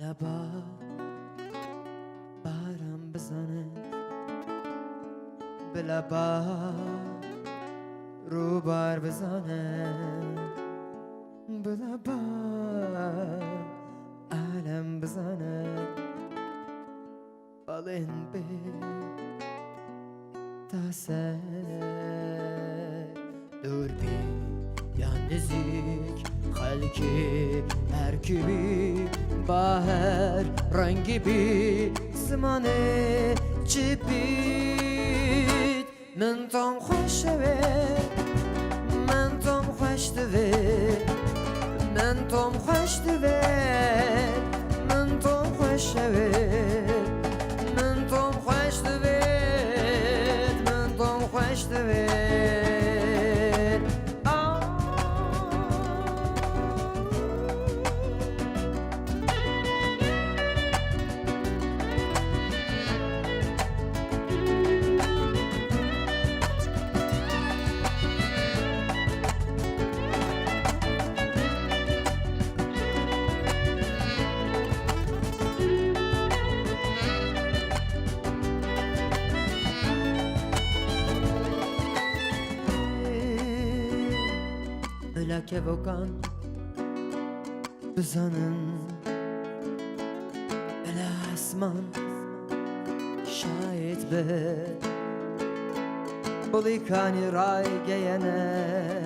لبا بارم بزنه به لبا رو بار بزنه به لبا علم بزنه بالین به تاسه دور بی یا نزیک خلکی ترکیبی با هر رنگی بی زمانه چی بید من تام خوش دوید من تام خوش دوید من تام خوش دوید من تام خوش دوید من تام خوش دوید من تام خوش دوید که بکن بزنن اله اسمان شاید به بولی کانی رای گینه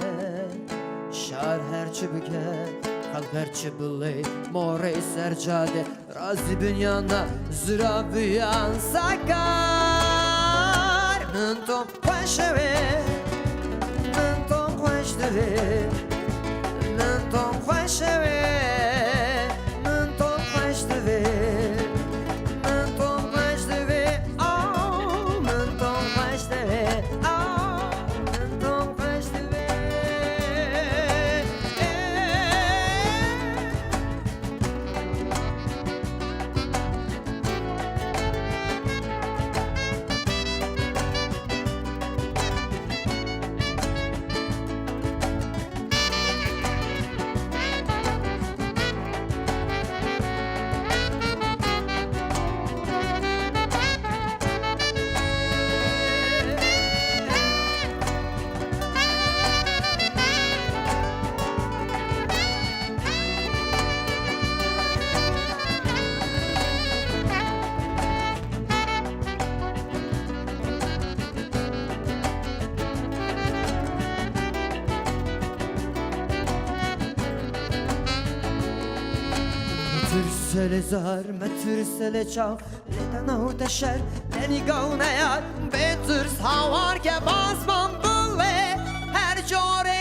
شار هرچی بکن خلق هرچی بلی موری سرجاده رازی بنیانه زرا بیان سکر من توم خوشوی من توم خوش دوی من توم خوش دوی من توم خوش دوی من توم خوش دوی آه من توم خوش دوی آه من توم خوش دوی ترسل زار ما ترسل چاو لدنو تشر لنگو نیاد به ترس هاوار که باز من بله هر جور